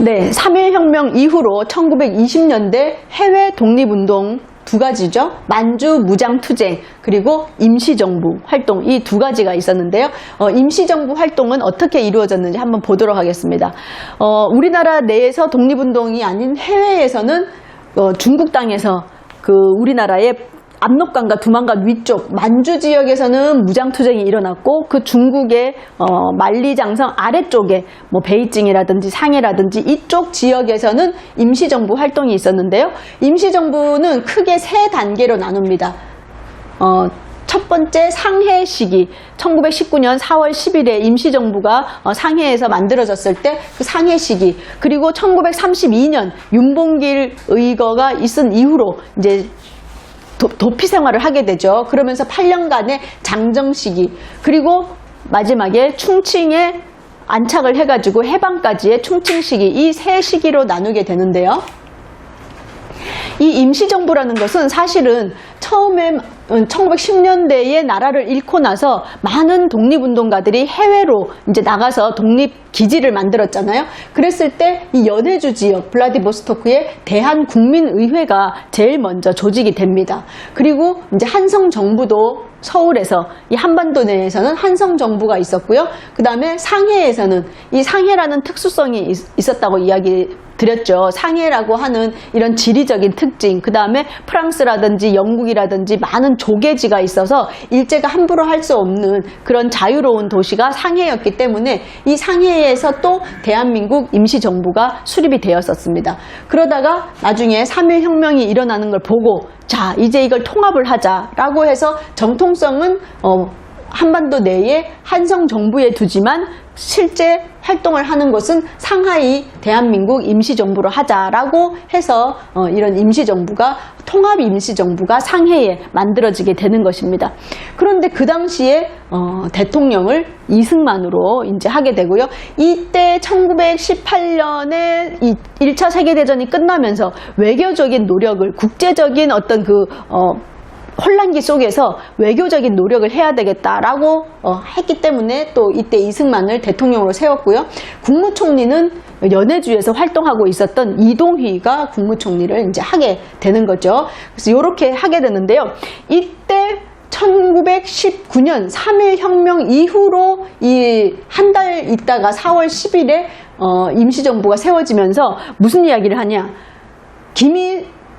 네, 3.1혁명 이후로 1920년대 해외 독립운동 두 가지죠. 만주 무장투쟁 그리고 임시정부 활동, 이 두 가지가 있었는데요. 임시정부 활동은 어떻게 이루어졌는지 한번 보도록 하겠습니다. 우리나라 내에서 독립운동이 아닌 해외에서는 중국 땅에서 그 우리나라의 압록강과 두만강 위쪽 만주 지역에서는 무장투쟁이 일어났고, 그 중국의 만리장성 아래쪽에 뭐 베이징이라든지 상해라든지 이쪽 지역에서는 임시정부 활동이 있었는데요. 임시정부는 크게 세 단계로 나눕니다. 첫 번째 상해 시기, 1919년 4월 10일에 임시정부가 상해에서 만들어졌을 때 그 상해 시기, 그리고 1932년 윤봉길 의거가 있은 이후로 이제 도피 생활을 하게 되죠. 그러면서 8년간의 장정 시기, 그리고 마지막에 충칭에 안착을 해가지고 해방까지의 충칭 시기, 이 세 시기로 나누게 되는데요. 이 임시정부라는 것은 사실은 처음에 1910년대에 나라를 잃고 나서 많은 독립운동가들이 해외로 이제 나가서 독립기지를 만들었잖아요. 그랬을 때 이 연해주 지역 블라디보스토크의 대한국민의회가 제일 먼저 조직이 됩니다. 그리고 이제 한성정부도 서울에서, 이 한반도 내에서는 한성정부가 있었고요. 그 다음에 상해에서는 이 상해라는 특수성이 있었다고 이야기 드렸죠. 상해라고 하는 이런 지리적인 특징, 그 다음에 프랑스라든지 영국이라든지 많은 조개지가 있어서 일제가 함부로 할 수 없는 그런 자유로운 도시가 상해였기 때문에 이 상해에서 또 대한민국 임시정부가 수립이 되었었습니다. 그러다가 나중에 3.1혁명이 일어나는 걸 보고, 자, 이제 이걸 통합을 하자라고 해서 정통성은 한반도 내에 한성정부에 두지만 실제 활동을 하는 것은 상하이 대한민국 임시정부로 하자라고 해서 이런 임시정부가, 통합 임시정부가 상해에 만들어지게 되는 것입니다. 그런데 그 당시에 대통령을 이승만으로 이제 하게 되고요. 이때 1918년에 1차 세계대전이 끝나면서 외교적인 노력을, 국제적인 어떤 혼란기 속에서 외교적인 노력을 해야 되겠다라고 했기 때문에 또 이때 이승만을 대통령으로 세웠고요. 국무총리는 연해주에서 활동하고 있었던 이동휘가 국무총리를 이제 하게 되는 거죠. 그래서 이렇게 하게 되는데요. 이때 1919년 3.1혁명 이후로 이 한 달 있다가 4월 10일에 임시정부가 세워지면서 무슨 이야기를 하냐.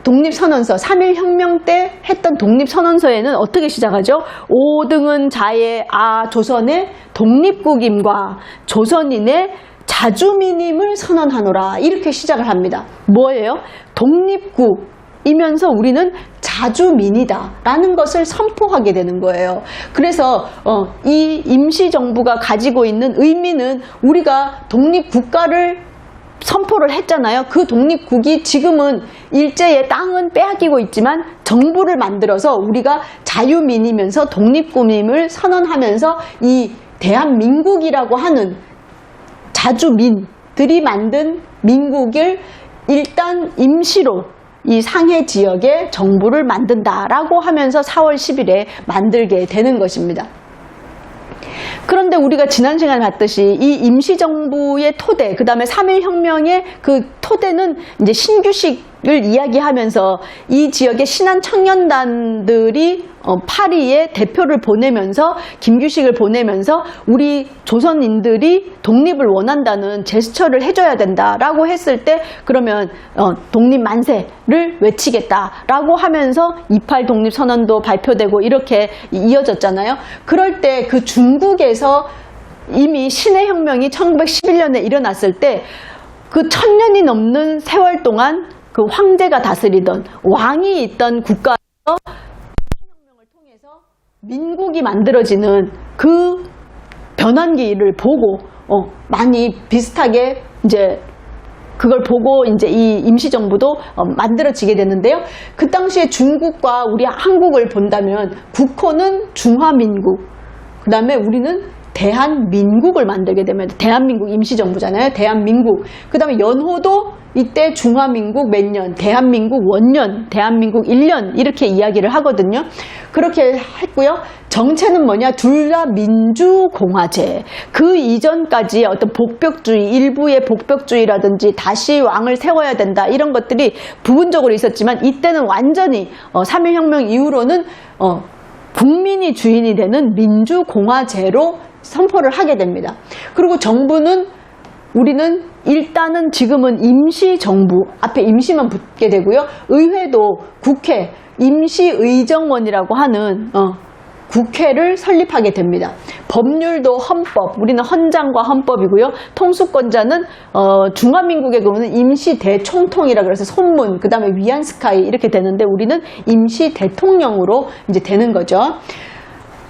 독립선언서, 3.1혁명 때 했던 독립선언서에는 어떻게 시작하죠? 5등은 자의 조선의 독립국임과 조선인의 자주민임을 선언하노라, 이렇게 시작을 합니다. 뭐예요? 독립국이면서 우리는 자주민이다 라는 것을 선포하게 되는 거예요. 그래서 이 임시정부가 가지고 있는 의미는, 우리가 독립국가를 선포를 했잖아요. 그 독립국이 지금은 일제의 땅은 빼앗기고 있지만 정부를 만들어서 우리가 자유민이면서 독립국임을 선언하면서 이 대한민국이라고 하는 자주민들이 만든 민국을 일단 임시로 이 상해 지역에 정부를 만든다라고 하면서 4월 10일에 만들게 되는 것입니다. 그런데 우리가 지난 시간에 봤듯이 이 임시정부의 토대, 그 다음에 3.1혁명의 그 토대는 이제 신규식을 이야기하면서 이 지역의 신한 청년단들이 파리에 대표를 보내면서, 김규식을 보내면서 우리 조선인들이 독립을 원한다는 제스처를 해줘야 된다라고 했을 때, 그러면 독립 만세를 외치겠다라고 하면서 28 독립선언도 발표되고 이렇게 이어졌잖아요. 그럴 때 그 중국에서 이미 신해 혁명이 1911년에 일어났을 때 그 1000년이 넘는 세월 동안 그 황제가 다스리던, 왕이 있던 국가에서 혁명을 통해서 민국이 만들어지는 그 변환기를 보고 많이 비슷하게 이제 그걸 보고 이제 이 임시정부도 만들어지게 되는데요. 그 당시에 중국과 우리 한국을 본다면 국호는 중화민국, 그 다음에 우리는 대한민국을 만들게 되면 대한민국 임시정부잖아요. 대한민국. 그 다음에 연호도 이때 중화민국 몇 년, 대한민국 원년, 대한민국 1년 이렇게 이야기를 하거든요. 그렇게 했고요. 정체는 뭐냐? 둘 다 민주공화제. 그 이전까지 어떤 복벽주의, 일부의 복벽주의라든지 다시 왕을 세워야 된다 이런 것들이 부분적으로 있었지만 이때는 완전히 3.1혁명 이후로는 국민이 주인이 되는 민주공화제로 선포를 하게 됩니다. 그리고 정부는 우리는 일단은 지금은 임시정부, 앞에 임시만 붙게 되고요. 의회도 국회, 임시의정원이라고 하는 국회를 설립하게 됩니다. 법률도 헌법, 우리는 헌장과 헌법이고요. 통수권자는 중화민국의 경우는 임시대총통이라 그래서 손문, 그 다음에 위안스카이 이렇게 되는데 우리는 임시대통령으로 이제 되는 거죠.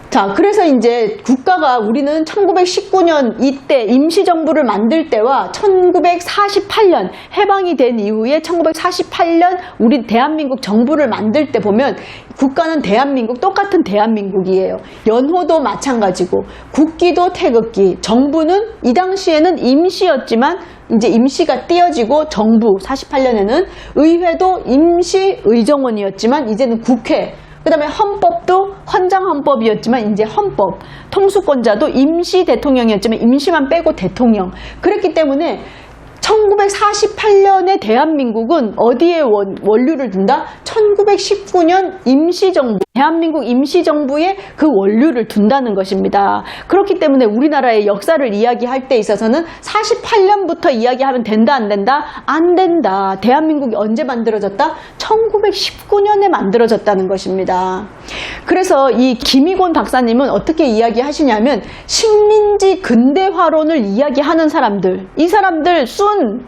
자, 그래서 이제 국가가 우리는 1919년 이때 임시정부를 만들 때와 1948년 해방이 된 이후에 1948년 우리 대한민국 정부를 만들 때 보면 국가는 대한민국, 똑같은 대한민국이에요. 연호도 마찬가지고 국기도 태극기, 정부는 이 당시에는 임시였지만 이제 임시가 띄어지고 정부 48년에는 의회도 임시의정원이었지만 이제는 국회, 그 다음에 헌법도 헌장헌법이었지만 이제 헌법, 통수권자도 임시 대통령이었지만 임시만 빼고 대통령. 그랬기 때문에 1948년의 대한민국은 어디에 원류를 둔다? 1919년 임시정부, 대한민국 임시정부에 그 원류를 둔다는 것입니다. 그렇기 때문에 우리나라의 역사를 이야기할 때 있어서는 48년부터 이야기하면 된다 안 된다? 안 된다. 대한민국이 언제 만들어졌다? 1919년에 만들어졌다는 것입니다. 그래서 이 김희곤 박사님은 어떻게 이야기하시냐면 식민지 근대화론을 이야기하는 사람들, 이 사람들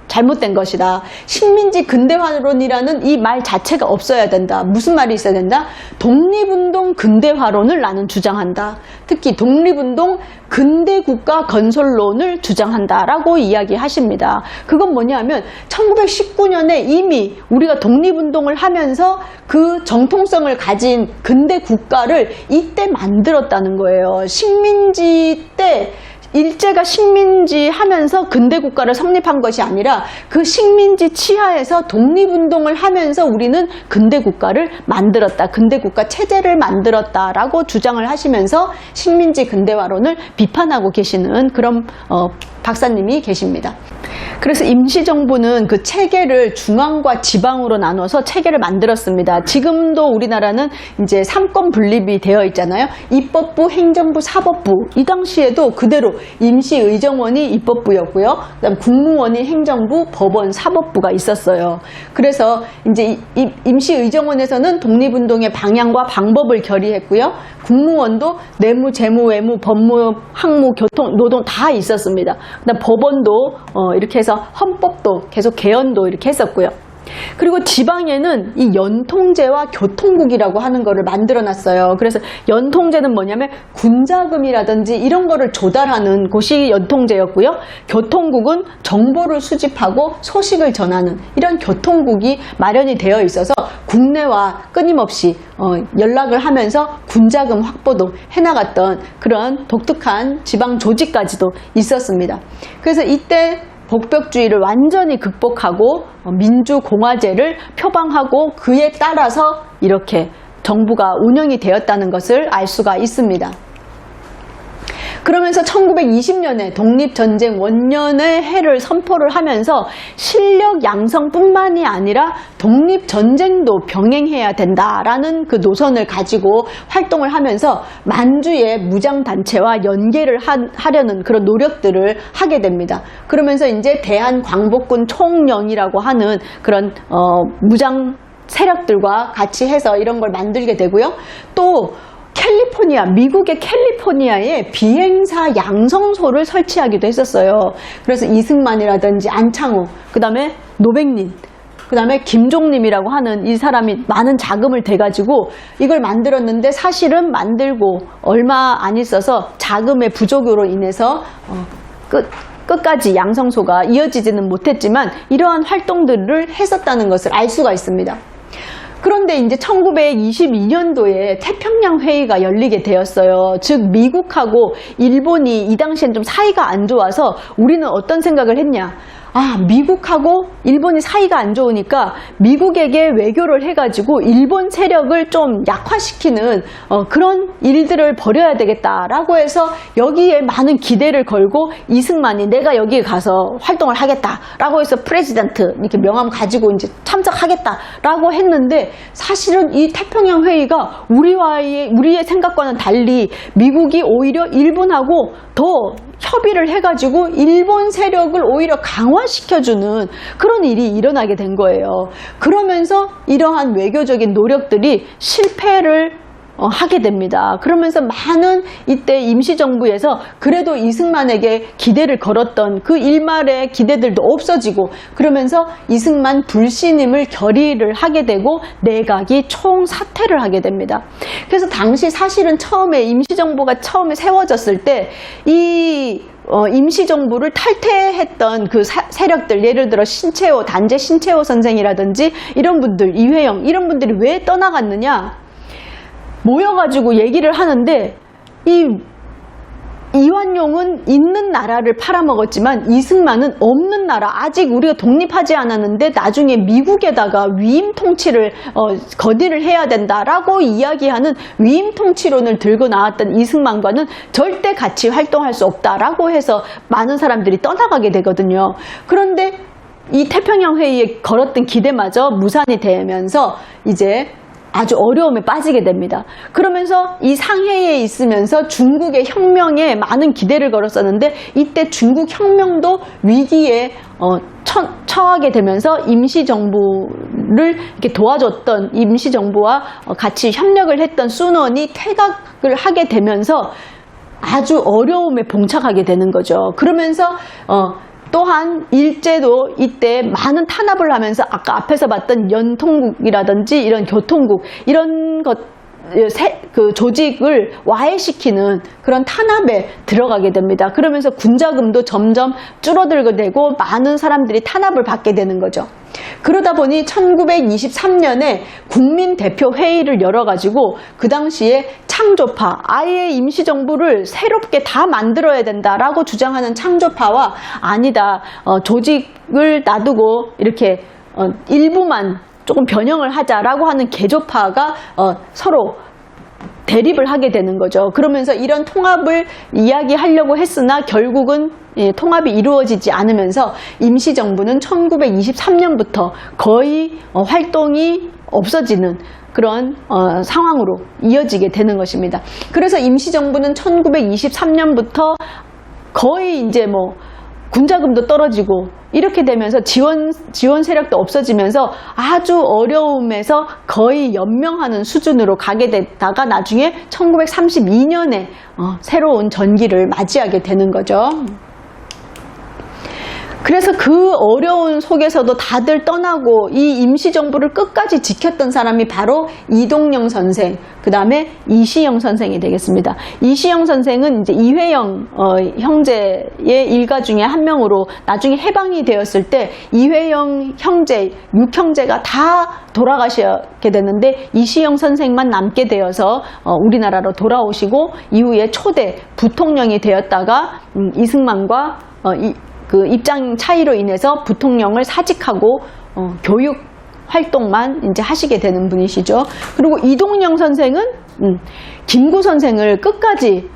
잘못된 것이다. 식민지 근대화론이라는 이 말 자체가 없어야 된다. 무슨 말이 있어야 된다? 독립운동 근대화론을 나는 주장한다. 특히 독립운동 근대국가 건설론을 주장한다라고 이야기하십니다. 그건 뭐냐면 1919년에 이미 우리가 독립운동을 하면서 그 정통성을 가진 근대국가를 이때 만들었다는 거예요. 식민지 때 일제가 식민지 하면서 근대국가를 성립한 것이 아니라 그 식민지 치하에서 독립운동을 하면서 우리는 근대국가를 만들었다. 근대국가 체제를 만들었다라고 주장을 하시면서 식민지 근대화론을 비판하고 계시는 그런 박사님이 계십니다. 그래서 임시정부는 그 체계를 중앙과 지방으로 나눠서 체계를 만들었습니다. 지금도 우리나라는 이제 3권 분립이 되어 있잖아요. 입법부, 행정부, 사법부. 이 당시에도 그대로 임시의정원이 입법부였고요. 그다음 국무원이 행정부, 법원, 사법부가 있었어요. 그래서 이제 임시의정원에서는 독립운동의 방향과 방법을 결의했고요. 국무원도 내무, 재무, 외무, 법무, 학무, 교통, 노동 다 있었습니다. 그다음 법원도 이렇게 해서 헌법도 계속 개헌도 이렇게 했었고요. 그리고 지방에는 이 연통제와 교통국이라고 하는 거를 만들어 놨어요. 그래서 연통제는 뭐냐면 군자금이라든지 이런 거를 조달하는 곳이 연통제였고요. 교통국은 정보를 수집하고 소식을 전하는 이런 교통국이 마련이 되어 있어서 국내와 끊임없이 연락을 하면서 군자금 확보도 해나갔던 그런 독특한 지방 조직까지도 있었습니다. 그래서 이때 복벽주의를 완전히 극복하고 민주공화제를 표방하고 그에 따라서 이렇게 정부가 운영이 되었다는 것을 알 수가 있습니다. 그러면서 1920년에 독립전쟁 원년의 해를 선포를 하면서 실력 양성뿐만이 아니라 독립전쟁도 병행해야 된다라는 그 노선을 가지고 활동을 하면서 만주의 무장단체와 연계를 하려는 그런 노력들을 하게 됩니다. 그러면서 이제 대한광복군 총령이라고 하는 그런 무장 세력들과 같이 해서 이런 걸 만들게 되고요. 또 캘리포니아, 미국의 캘리포니아에 비행사 양성소를 설치하기도 했었어요. 그래서 이승만이라든지 안창호, 그 다음에 노백린, 그 다음에 김종림이라고 하는 이 사람이 많은 자금을 대가지고 이걸 만들었는데 사실은 만들고 얼마 안 있어서 자금의 부족으로 인해서 끝까지 양성소가 이어지지는 못했지만 이러한 활동들을 했었다는 것을 알 수가 있습니다. 그런데 이제 1922년도에 태평양 회의가 열리게 되었어요. 즉 미국하고 일본이 이 당시엔 좀 사이가 안 좋아서 우리는 어떤 생각을 했냐. 미국하고 일본이 사이가 안 좋으니까 미국에게 외교를 해가지고 일본 세력을 좀 약화시키는 그런 일들을 벌여야 되겠다라고 해서 여기에 많은 기대를 걸고 이승만이 내가 여기에 가서 활동을 하겠다라고 해서 프레지던트 이렇게 명함 가지고 이제 참석하겠다라고 했는데 사실은 이 태평양 회의가 우리의 생각과는 달리 미국이 오히려 일본하고 더 협의를 해가지고 일본 세력을 오히려 강화시켜주는 그런 일이 일어나게 된 거예요. 그러면서 이러한 외교적인 노력들이 실패를 하게 됩니다. 그러면서 많은 이때 임시정부에서 그래도 이승만에게 기대를 걸었던 그 일말의 기대들도 없어지고 그러면서 이승만 불신임을 결의를 하게 되고 내각이 총사퇴를 하게 됩니다. 그래서 당시 사실은 처음에 임시정부가 처음에 세워졌을 때 이 임시정부를 탈퇴했던 그 세력들, 예를 들어 단재 신채호 선생이라든지 이런 분들, 이회영 이런 분들이 왜 떠나갔느냐, 모여가지고 얘기를 하는데 이완용은 있는 나라를 팔아먹었지만 이승만은 없는 나라, 아직 우리가 독립하지 않았는데 나중에 미국에다가 위임 통치를 건의를 해야 된다라고 이야기하는 위임 통치론을 들고 나왔던 이승만과는 절대 같이 활동할 수 없다라고 해서 많은 사람들이 떠나가게 되거든요. 그런데 이 태평양 회의에 걸었던 기대마저 무산이 되면서 이제 아주 어려움에 빠지게 됩니다. 그러면서 이 상해에 있으면서 중국의 혁명에 많은 기대를 걸었었는데 이때 중국 혁명도 위기에 처하게 되면서 임시정부를 이렇게 도와줬던 임시정부와 같이 협력을 했던 순원이 퇴각을 하게 되면서 아주 어려움에 봉착하게 되는 거죠. 그러면서 또한 일제도 이때 많은 탄압을 하면서 아까 앞에서 봤던 연통국이라든지 이런 교통국 이런 그 조직을 와해시키는 그런 탄압에 들어가게 됩니다. 그러면서 군자금도 점점 줄어들게 되고 많은 사람들이 탄압을 받게 되는 거죠. 그러다 보니 1923년에 국민대표회의를 열어가지고 그 당시에 창조파, 아예 임시정부를 새롭게 다 만들어야 된다라고 주장하는 창조파와 아니다, 조직을 놔두고 이렇게 일부만 조금 변형을 하자라고 하는 개조파가 서로 대립을 하게 되는 거죠. 그러면서 이런 통합을 이야기하려고 했으나 결국은 통합이 이루어지지 않으면서 임시정부는 1923년부터 거의 활동이 없어지는 그런 상황으로 이어지게 되는 것입니다. 그래서 임시정부는 1923년부터 거의 이제 군자금도 떨어지고 이렇게 되면서 지원 세력도 없어지면서 아주 어려움에서 거의 연명하는 수준으로 가게 되다가 나중에 1932년에 새로운 전기를 맞이하게 되는 거죠. 그래서 그 어려운 속에서도 다들 떠나고 이 임시정부를 끝까지 지켰던 사람이 바로 이동영 선생, 그 다음에 이시영 선생이 되겠습니다. 이시영 선생은 이제 이회영 형제의 일가 중에 한 명으로 나중에 해방이 되었을 때 이회영 형제, 6형제가 다 돌아가시게 되는데 이시영 선생만 남게 되어서 우리나라로 돌아오시고 이후에 초대 부통령이 되었다가 이승만과 그 입장 차이로 인해서 부통령을 사직하고 교육 활동만 이제 하시게 되는 분이시죠. 그리고 이동영 선생은 김구 선생을 끝까지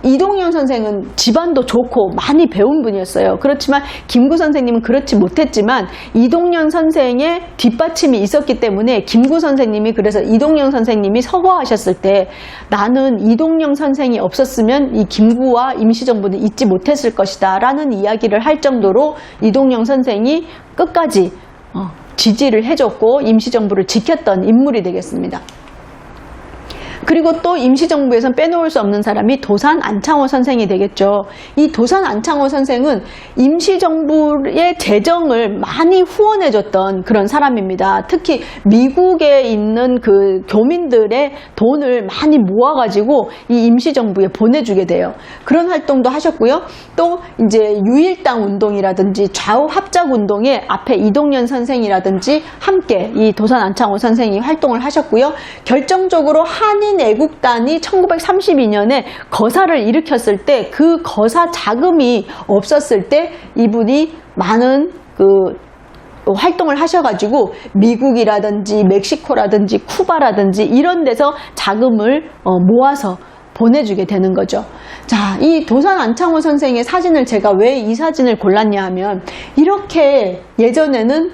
이동영 선생은 집안도 좋고 많이 배운 분이었어요. 그렇지만 김구 선생님은 그렇지 못했지만 이동영 선생의 뒷받침이 있었기 때문에 김구 선생님이 그래서 이동영 선생님이 서거하셨을 때 나는 이동영 선생이 없었으면 이 김구와 임시정부는 있지 못했을 것이다 라는 이야기를 할 정도로 이동영 선생이 끝까지 지지를 해줬고 임시정부를 지켰던 인물이 되겠습니다. 그리고 또 임시정부에선 빼놓을 수 없는 사람이 도산 안창호 선생이 되겠죠. 이 도산 안창호 선생은 임시정부의 재정을 많이 후원해줬던 그런 사람입니다. 특히 미국에 있는 그 교민들의 돈을 많이 모아가지고 이 임시정부에 보내주게 돼요. 그런 활동도 하셨고요. 또 이제 유일당 운동이라든지 좌우 합작 운동에 앞에 이동연 선생이라든지 함께 이 도산 안창호 선생이 활동을 하셨고요. 결정적으로 한인 한인 애국단이 1932년에 거사를 일으켰을 때 그 거사 자금이 없었을 때 이분이 많은 활동을 하셔가지고 미국이라든지 멕시코라든지 쿠바라든지 이런 데서 자금을 모아서 보내주게 되는 거죠. 자, 이 도산 안창호 선생의 사진을 제가 왜 이 사진을 골랐냐 하면 이렇게 예전에는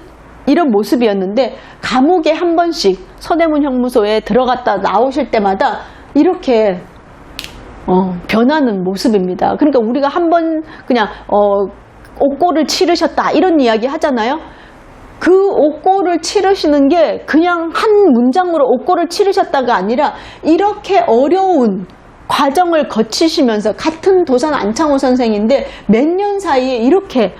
이런 모습이었는데 감옥에 한 번씩 서대문 형무소에 들어갔다 나오실 때마다 이렇게 변하는 모습입니다. 그러니까 우리가 한 번 그냥 옥고를 치르셨다 이런 이야기 하잖아요. 그 옥고를 치르시는 게 그냥 한 문장으로 옥고를 치르셨다가 아니라 이렇게 어려운 과정을 거치시면서 같은 도산 안창호 선생인데 몇 년 사이에 이렇게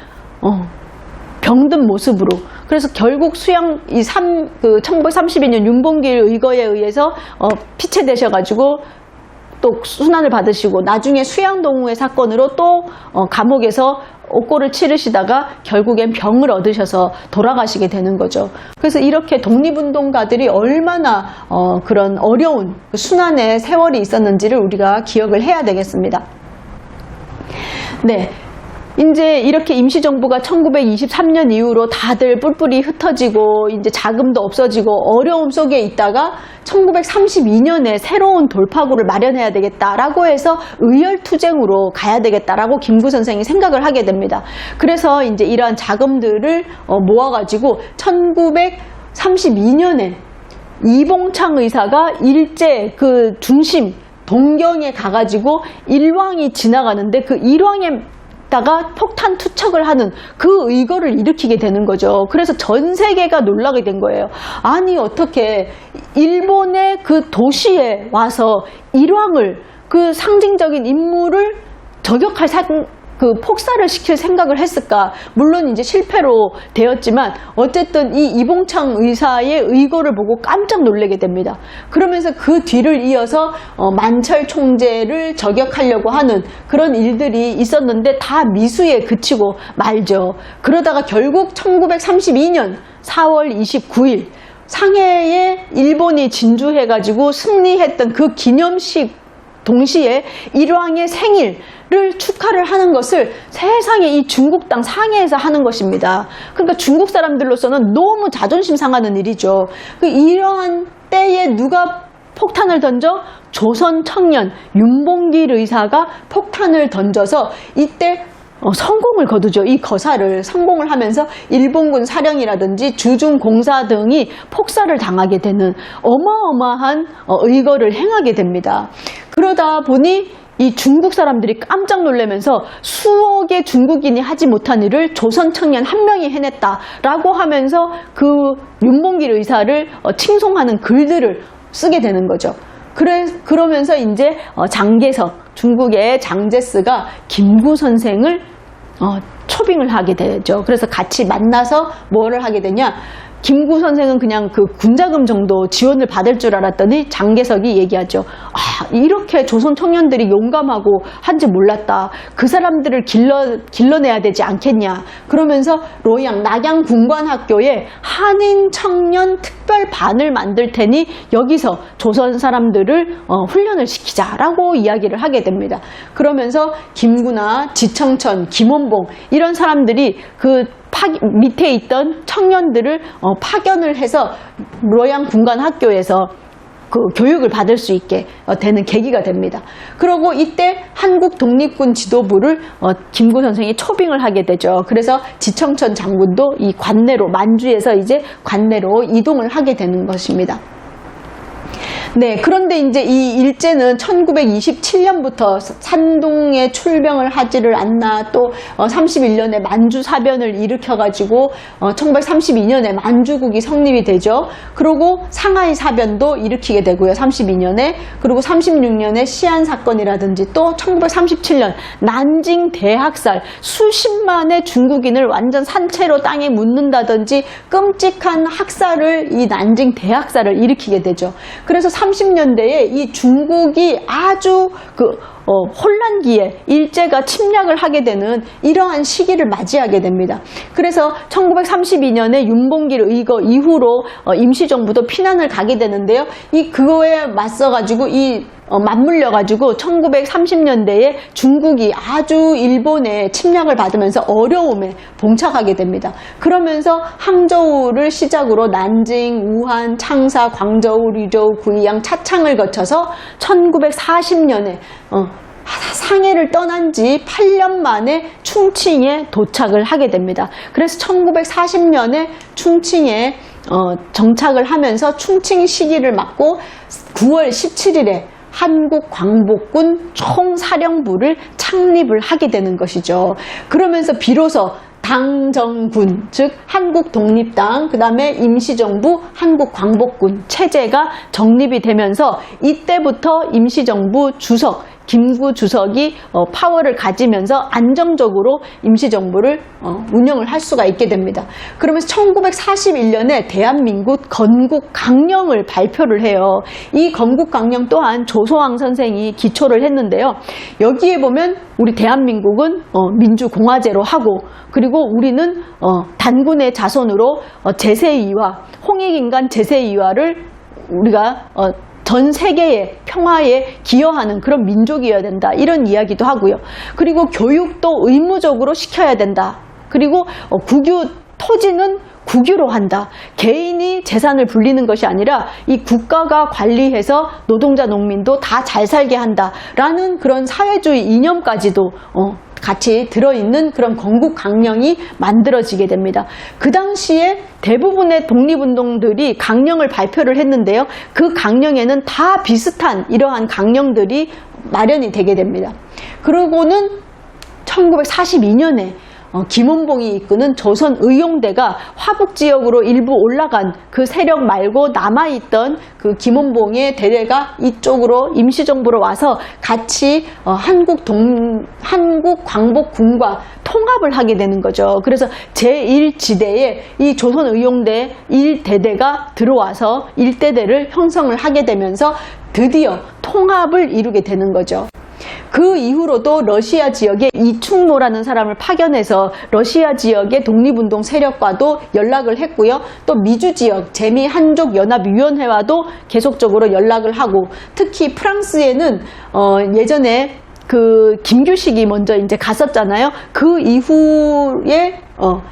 병든 모습으로 그래서 결국 수양 1932년 윤봉길 의거에 의해서 피체되셔가지고 또 순환을 받으시고 나중에 수양동우회 사건으로 또 감옥에서 옥고를 치르시다가 결국엔 병을 얻으셔서 돌아가시게 되는 거죠. 그래서 이렇게 독립운동가들이 얼마나 그런 어려운 순환의 세월이 있었는지를 우리가 기억을 해야 되겠습니다. 네. 이제 이렇게 임시정부가 1923년 이후로 다들 뿔뿔이 흩어지고 이제 자금도 없어지고 어려움 속에 있다가 1932년에 새로운 돌파구를 마련해야 되겠다라고 해서 의열투쟁으로 가야 되겠다라고 김구 선생이 생각을 하게 됩니다. 그래서 이제 이러한 자금들을 모아가지고 1932년에 이봉창 의사가 일제 그 중심 동경에 가가지고 일왕이 지나가는데 그 일왕에 다가 폭탄 투척을 하는 그 의거를 일으키게 되는 거죠. 그래서 전 세계가 놀라게 된 거예요. 아니 어떻게 일본의 그 도시에 와서 일왕을 그 상징적인 인물을 저격할 그 폭사를 시킬 생각을 했을까? 물론 이제 실패로 되었지만 어쨌든 이 이봉창 의사의 의거를 보고 깜짝 놀라게 됩니다. 그러면서 그 뒤를 이어서 만철 총재를 저격하려고 하는 그런 일들이 있었는데 다 미수에 그치고 말죠. 그러다가 결국 1932년 4월 29일 상해에 일본이 진주해가지고 승리했던 그 기념식 동시에 일왕의 생일을 축하를 하는 것을 세상에 이 중국 땅 상해에서 하는 것입니다. 그러니까 중국 사람들로서는 너무 자존심 상하는 일이죠. 이러한 때에 누가 폭탄을 던져? 조선 청년 윤봉길 의사가 폭탄을 던져서 이때 성공을 거두죠. 이 거사를 성공을 하면서 일본군 사령이라든지 주중공사 등이 폭사를 당하게 되는 어마어마한 의거를 행하게 됩니다. 그러다 보니 이 중국 사람들이 깜짝 놀라면서 수억의 중국인이 하지 못한 일을 조선 청년 한 명이 해냈다라고 하면서 그 윤봉길 의사를 칭송하는 글들을 쓰게 되는 거죠. 그러면서 이제 장개석, 중국의 장제스가 김구 선생을 초빙을 하게 되죠. 그래서 같이 만나서 뭐를 하게 되냐? 김구 선생은 그냥 그 군자금 정도 지원을 받을 줄 알았더니 장개석이 얘기하죠. 아, 이렇게 조선 청년들이 용감하고 한지 몰랐다. 그 사람들을 길러내야 되지 않겠냐. 그러면서 로양 낙양군관학교에 한인 청년 특별반을 만들 테니 여기서 조선 사람들을 훈련을 시키자라고 이야기를 하게 됩니다. 그러면서 김구나 지청천, 김원봉 이런 사람들이 그 밑에 있던 청년들을 파견을 해서 로양 군관학교에서 그 교육을 받을 수 있게 되는 계기가 됩니다. 그리고 이때 한국 독립군 지도부를 김구 선생이 초빙을 하게 되죠. 그래서 지청천 장군도 이 관내로 만주에서 이제 관내로 이동을 하게 되는 것입니다. 네, 그런데 이제 이 일제는 1927년부터 산둥에 출병을 하지를 않나 또 31년에 만주 사변을 일으켜가지고 1932년에 만주국이 성립이 되죠. 그리고 상하이 사변도 일으키게 되고요. 32년에 그리고 36년에 시안 사건이라든지 또 1937년 난징 대학살 수십만의 중국인을 완전 산채로 땅에 묻는다든지 끔찍한 학살을 이 난징 대학살을 일으키게 되죠. 그래서 1930년대에 이 중국이 아주 혼란기에 일제가 침략을 하게 되는 이러한 시기를 맞이하게 됩니다. 그래서 1932년에 윤봉길 의거 이후로 임시정부도 피난을 가게 되는데요. 그거에 맞서가지고 맞물려가지고 1930년대에 중국이 아주 일본의 침략을 받으면서 어려움에 봉착하게 됩니다. 그러면서 항저우를 시작으로 난징, 우한, 창사, 광저우, 리저우, 구이양, 차창을 거쳐서 1940년에 상해를 떠난 지 8년 만에 충칭에 도착을 하게 됩니다. 그래서 1940년에 충칭에 정착을 하면서 충칭 시기를 맞고 9월 17일에 한국광복군 총사령부를 창립을 하게 되는 것이죠. 그러면서 비로소 당정군, 즉 한국독립당, 그 다음에 임시정부, 한국광복군 체제가 정립이 되면서 이때부터 임시정부 주석, 김구 주석이 파워를 가지면서 안정적으로 임시정부를 운영을 할 수가 있게 됩니다. 그러면서 1941년에 대한민국 건국강령을 발표를 해요. 이 건국강령 또한 조소왕 선생이 기초를 했는데요. 여기에 보면 우리 대한민국은 민주공화제로 하고, 그리고 우리는 단군의 자손으로 제세이화, 홍익인간 제세이화를 우리가 전 세계의 평화에 기여하는 그런 민족이어야 된다, 이런 이야기도 하고요. 그리고 교육도 의무적으로 시켜야 된다. 그리고 국유 토지는 국유로 한다. 개인이 재산을 불리는 것이 아니라 이 국가가 관리해서 노동자 농민도 다 잘 살게 한다라는 그런 사회주의 이념까지도 같이 들어있는 그런 건국강령이 만들어지게 됩니다. 그 당시에 대부분의 독립운동들이 강령을 발표를 했는데요. 그 강령에는 다 비슷한 이러한 강령들이 마련이 되게 됩니다. 그러고는 1942년에 김원봉이 이끄는 조선의용대가 화북지역으로 일부 올라간 그 세력 말고 남아있던 그 김원봉의 대대가 이쪽으로 임시정부로 와서 같이 한국광복군과 통합을 하게 되는 거죠. 그래서 제1지대에 이 조선의용대 1대대가 들어와서 1대대를 형성을 하게 되면서 드디어 통합을 이루게 되는 거죠. 그 이후로도 러시아 지역에 이충노라는 사람을 파견해서 러시아 지역의 독립운동 세력과도 연락을 했고요. 또 미주 지역 재미한족연합위원회와도 계속적으로 연락을 하고, 특히 프랑스에는 예전에 그 김규식이 먼저 이제 갔었잖아요. 그 이후에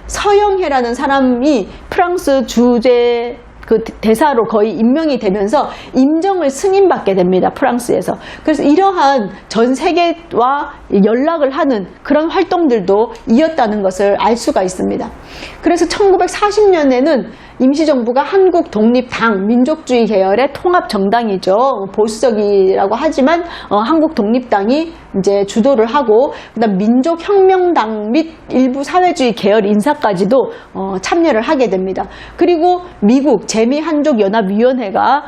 서영해라는 사람이 프랑스 주재 그 대사로 거의 임명이 되면서 임정을 승인받게 됩니다. 프랑스에서. 그래서 이러한 전 세계와 연락을 하는 그런 활동들도 이었다는 것을 알 수가 있습니다. 그래서 1940년에는 임시정부가 한국독립당, 민족주의 계열의 통합정당이죠. 보수적이라고 하지만 한국독립당이 이제 주도를 하고, 그다음 민족혁명당 및 일부 사회주의 계열 인사까지도 참여를 하게 됩니다. 그리고 미국 재미한족연합위원회가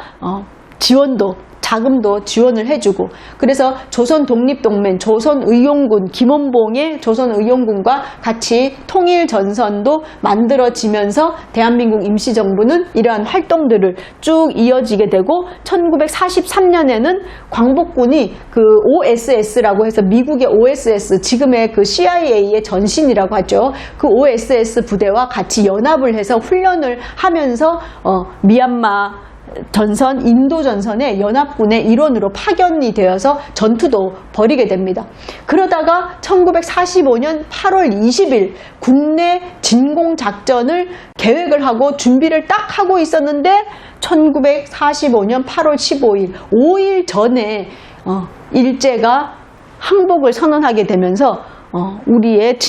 자금도 지원을 해주고, 그래서 조선독립동맹, 조선의용군, 김원봉의 조선의용군과 같이 통일전선도 만들어지면서 대한민국 임시정부는 이러한 활동들을 쭉 이어지게 되고, 1943년에는 광복군이 그 OSS라고 해서 미국의 OSS, 지금의 그 CIA의 전신이라고 하죠. 그 OSS 부대와 같이 연합을 해서 훈련을 하면서 미얀마 전선, 인도 전선의 연합군의 일원으로 파견이 되어서 전투도 벌이게 됩니다. 그러다가 1945년 8월 20일 국내 진공작전을 계획을 하고 준비를 딱 하고 있었는데, 1945년 8월 15일, 5일 전에 일제가 항복을 선언하게 되면서 우리의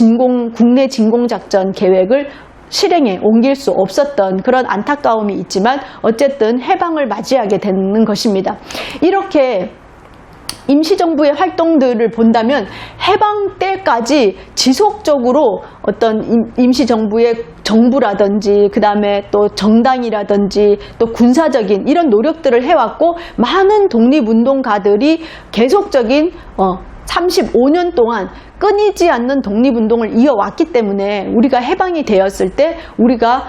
국내 진공작전 계획을 실행에 옮길 수 없었던 그런 안타까움이 있지만 어쨌든 해방을 맞이하게 되는 것입니다. 이렇게 임시정부의 활동들을 본다면 해방 때까지 지속적으로 어떤 임시정부의 정부라든지 그 다음에 또 정당이라든지 또 군사적인 이런 노력들을 해왔고, 많은 독립운동가들이 계속적인 35년 동안 끊이지 않는 독립운동을 이어왔기 때문에 우리가 해방이 되었을 때 우리가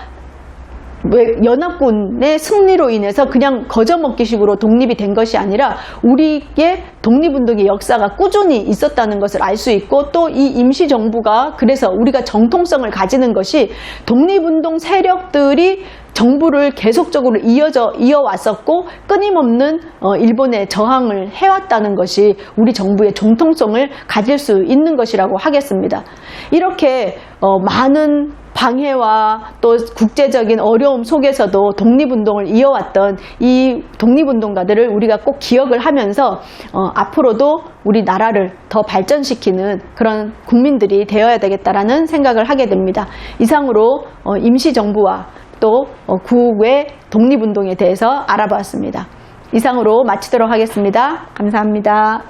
연합군의 승리로 인해서 그냥 거저먹기식으로 독립이 된 것이 아니라 우리의 독립운동의 역사가 꾸준히 있었다는 것을 알 수 있고, 또 이 임시정부가 그래서 우리가 정통성을 가지는 것이 독립운동 세력들이 정부를 계속적으로 이어왔었고 끊임없는 일본의 저항을 해왔다는 것이 우리 정부의 정통성을 가질 수 있는 것이라고 하겠습니다. 이렇게 많은 방해와 또 국제적인 어려움 속에서도 독립운동을 이어왔던 이 독립운동가들을 우리가 꼭 기억을 하면서 앞으로도 우리 나라를 더 발전시키는 그런 국민들이 되어야 되겠다라는 생각을 하게 됩니다. 이상으로 임시정부와 또 구국의 독립운동에 대해서 알아보았습니다. 이상으로 마치도록 하겠습니다. 감사합니다.